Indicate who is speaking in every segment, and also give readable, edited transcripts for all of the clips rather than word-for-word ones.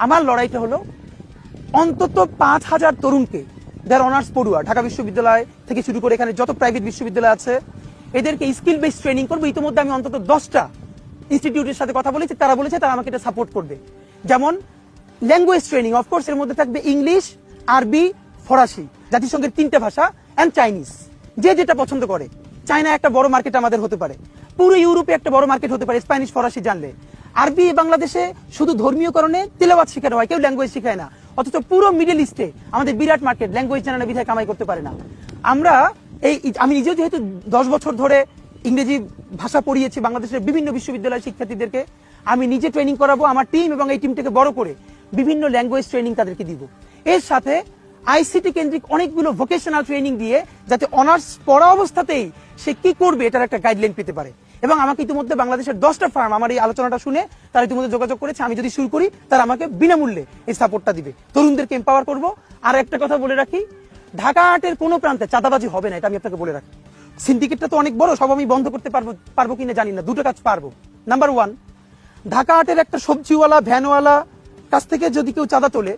Speaker 1: আমার লড়াইটা হলো অন্তত 5,000 তরুণকে যারা অনার্স পড়ুয়া ঢাকা বিশ্ববিদ্যালয় থেকে শুরু করে এখানে যত প্রাইভেট বিশ্ববিদ্যালয় আছে এদেরকে স্কিল বেস ট্রেনিং করবো। ইতিমধ্যে আমি অন্তত 10টা ইনস্টিটিউটের সাথে কথা বলেছি, তারা বলেছে তারা আমাকে এটা সাপোর্ট করবে। যেমন ল্যাঙ্গুয়েজ ট্রেনিং, অফকোর্স এর মধ্যে থাকবে ইংলিশ, আরবি, ফরাসি, জাতিসংঘের 3টে ভাষা, অ্যান্ড চাইনিজ। যে যেটা পছন্দ করে। চায়না একটা বড় মার্কেট আমাদের হতে পারে, পুরো ইউরোপে একটা বড় মার্কেট হতে পারে স্প্যানিশ ফরাসি জানলে। আরবি বাংলাদেশে শুধু ধর্মীয় কারণে তেলাওয়াত শেখানো হয়, কেউ ল্যাঙ্গুয়েজ শেখায় না। অথচ পুরো মিডল ইস্টে আমাদের বিরাট মার্কেট, ল্যাঙ্গুয়েজ জানা না বিধায় কামাই করতে পারে না। আমরা আমি নিজেও যেহেতু 10 বছর ধরে ইংরেজি ভাষা পড়িয়েছি বাংলাদেশের বিভিন্ন বিশ্ববিদ্যালয়ের শিক্ষার্থীদেরকে, আমি নিজে ট্রেনিং করাবো, আমার টিম এবং এই টিমটাকে বড় করে বিভিন্ন ল্যাঙ্গুয়েজ ট্রেনিং তাদেরকে দিব। এর সাথে আইসিটি কেন্দ্রিক অনেকগুলো ভোকেশনাল ট্রেনিং দিয়ে যাতে অনার্স পড়া অবস্থাতেই সে কি করবে এটার একটা গাইডলাইন পেতে পারে। এবং আমাকে ইতিমধ্যে বাংলাদেশের 10টা ফার্ম আমার এই আলোচনাটা শুনে তারা ইতিমধ্যে যোগাযোগ করেছে, আমি যদি শুরু করি তারা আমাকে বিনামূল্যে এই সাপোর্টটা দিবে, তরুণদেরকে এম্পাওয়ার করব। আর একটা কথা বলে রাখি, ঢাকা আটের কোনো প্রান্তে চাঁদাবাজি হবে না, এটা আমি আপনাকে বলে রাখি। সিন্ডিকেটটা তো অনেক বড়, সব আমি বন্ধ করতে পারবো কিনা জানি না, দুটো কাজ পারবো। নাম্বার 1, ঢাকা আটের একটা সবজিওয়ালা ভ্যানওয়ালা কাছ থেকে যদি কেউ চাঁদা তোলে,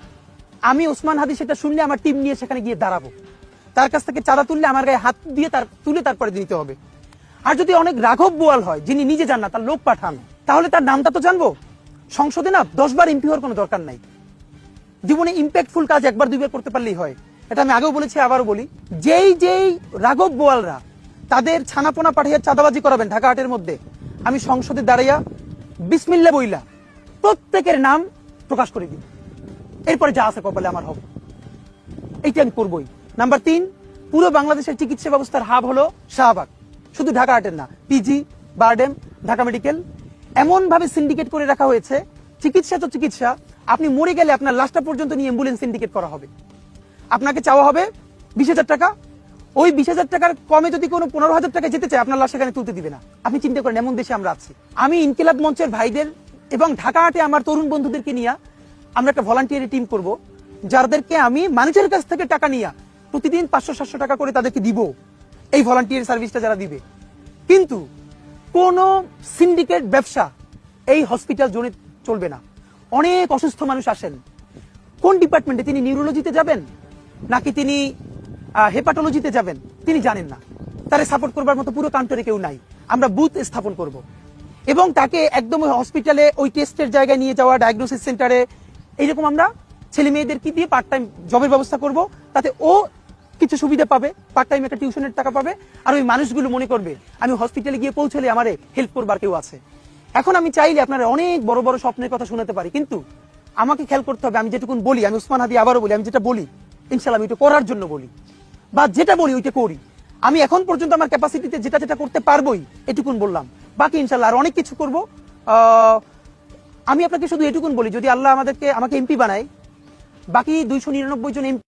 Speaker 1: আমি ওসমান হাদি সেটা শুনলে আমার টিম নিয়ে সেখানে গিয়ে দাঁড়াবো। তার কাছ থেকে চাঁদা তুললে আমার গায়ে হাত দিয়ে তুলে তারপরে দিতে হবে। আর যদি অনেক রাঘব বোয়াল হয় যিনি নিজে যান না, তার লোক পাঠান, তাহলে তার নামটা তো জানবো। সংসদে না 10 বার এমপি হওয়ার কোনো দরকার নাই, জীবনে ইম্প্যাক্টফুল কাজ 1-2 বার করতে পারলেই হয়। এটা আমি আগেও বলেছি, আবারও বলি, যেই রাঘব বোয়ালরা তাদের ছানাপোনা পাঠিয়ে চাঁদাবাজি করাবেন ঢাকা আটের মধ্যে, আমি সংসদে দাঁড়াইয়া বিসমিল্লা বইলা প্রত্যেকের নাম প্রকাশ করে দিই, এরপরে যা আছে কপালে আমার হবে, এইটা আমি করবই। নাম্বার 3, পুরো বাংলাদেশের চিকিৎসা ব্যবস্থার হাব হলো শাহবাগ, শুধু ঢাকা আটের না, পিজি, বারডেম, ঢাকা মেডিকেল। এমন ভাবে সিন্ডিকেট করে রাখা হয়েছে, চিকিৎসা তো চিকিৎসা, আপনি মরে গেলে আপনার লাশটা পর্যন্ত নিয়ে অ্যাম্বুলেন্স সিন্ডিকেট করা হবে। আপনাকে চাওয়া হবে 20,000 টাকা, ওই 20,000 টাকার কমে যদি কোনো 15,000 টাকা যেতে চায় আপনার লাশ সেখানে তুলতে দিবে না। আপনি চিন্তা করেন এমন দেশে আমরা আছি। আমি ইনকিলাব মঞ্চের ভাইদের এবং ঢাকা আটে আমার তরুণ বন্ধুদেরকে নিয়ে আমরা একটা ভলান্টিয়ারি টিম করব, যাদেরকে আমি মানুষের কাছ থেকে টাকা নিয়ে প্রতিদিন 500-700 টাকা করে তাদেরকে দিব, এই ভলান্টিয়ার সার্ভিসটা যারা দিবে। কিন্তু কোন সিন্ডিকেট ব্যবসা এই হসপিটাল জোনে চলবে না। অনেক অসুস্থ মানুষ আসেন, কোন ডিপার্টমেন্টে, তিনি নিউরোলজিতে যাবেন নাকি তিনি হেপাটোলজিতে যাবেন তিনি জানেন না, তারে সাপোর্ট করবার মতো পুরো কাউন্টারে কেউ নাই। আমরা বুথ স্থাপন করব এবং তাকে একদম হসপিটালে ওই টেস্টের জায়গায় নিয়ে যাওয়া, ডায়াগনোসিস সেন্টারে, এইরকম আমরা ছেলে মেয়েদেরকে দিয়ে পার্ট টাইম জবের ব্যবস্থা করব, তাতে ও কিছু সুবিধা পাবে, পার্ট টাইম একটা টিউশনের টাকা পাবে, আর ওই মানুষগুলো মনে করবে আমি হসপিটালে গিয়ে পৌঁছলে আমারে হেল্প করবার কেউ আছে। এখন আমি চাইলে আপনারা অনেক বড় বড় স্বপ্নের কথা শোনাতে পারি, কিন্তু আমাকে খেয়াল করতে হবে আমি যেটুকুন বলি, আমি ওসমান হাদি আবারও বলি, আমি যেটা বলি ইনশাআল্লাহ আমি ওইটা করার জন্য বলি, বা যেটা বলি ওইটা করি। আমি এখন পর্যন্ত আমার ক্যাপাসিটিতে যেটা করতে পারবোই এটুকুন বললাম, বাকি ইনশাআল্লাহ আর অনেক কিছু করব। আমি আপনাকে শুধু এটুকুন বলি, যদি আল্লাহ আমাকে এমপি বানায়, বাকি 299 জন এমপি